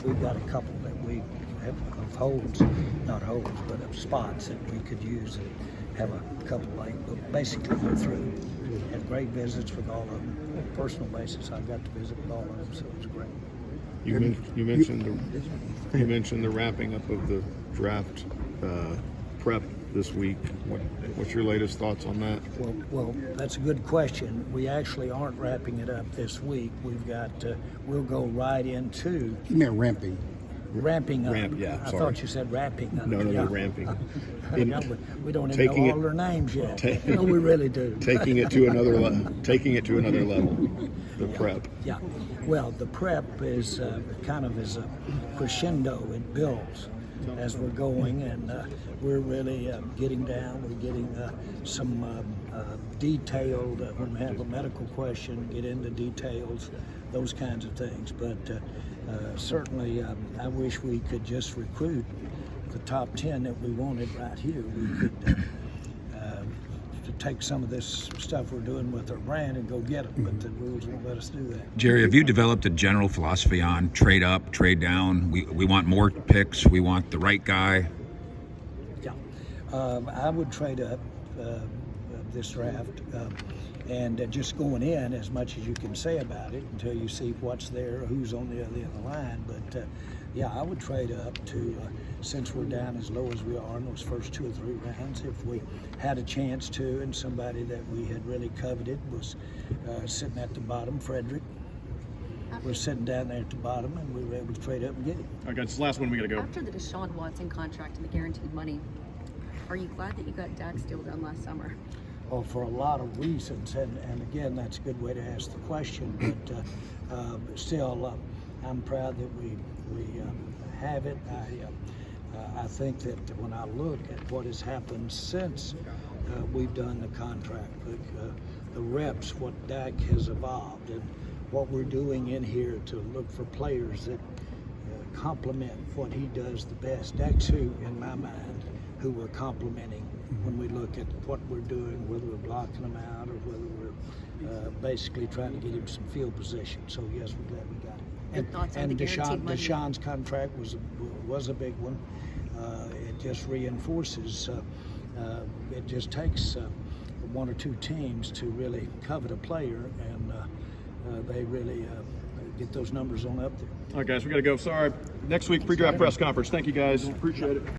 we've got a couple that we have of holds, not holds, but of spots that we could use and have a couple late. But basically, we're through. Had great visits with all of them. On a personal basis, I got to visit with all of them, so it was great. You mentioned the wrapping up of the draft prep this week. What's your latest thoughts on that? Well, that's a good question. We actually aren't wrapping it up this week. We've got we'll go right into. You meant ramping. Ramping up. Yeah, I sorry. thought you said wrapping up. No, Yeah. ramping. We don't even know all their names yet. No, we really do. Taking it to another level. The prep. Yeah. Well, the prep is kind of as a crescendo. It builds as we're going, and we're really getting down. We're getting some detailed, when we have a medical question, get into details, those kinds of things. But certainly, I wish we could just recruit the top 10 that we wanted right here. We could to take some of this stuff we're doing with our brand and go get them, but the rules won't let us do that. Jerry, have you developed a general philosophy on trade up, trade down? We want more picks. We want the right guy. Yeah, I would trade up this draft and just going in as much as you can say about it until you see what's there, who's on the other end of the line. But yeah, I would trade up to, since we're down as low as we are in those first 2 or 3 rounds, if we had a chance to, and somebody that we had really coveted was sitting at the bottom, Frederick. We're sitting down there at the bottom, and we were able to trade up and get him. All right, guys, last one we got to go. After the Deshaun Watson contract and the guaranteed money, are you glad that you got Dak's deal done last summer? Well, for a lot of reasons, and again, that's a good way to ask the question, but still, I'm proud that we have it. I think that when I look at what has happened since we've done the contract, the reps, what Dak has evolved, and what we're doing in here to look for players that complement what he does the best. Dak's who, in my mind, who we're complimenting when we look at what we're doing, whether we're blocking them out or whether we're basically trying to get him some field position. So yes, we're glad we got him. And Deshaun's contract was a big one. It just reinforces. It just takes 1 or 2 teams to really covet a player, and they really get those numbers on up there. All right, guys, we got to go. Sorry. Next week, pre-draft press conference. Thank you, guys. Appreciate it.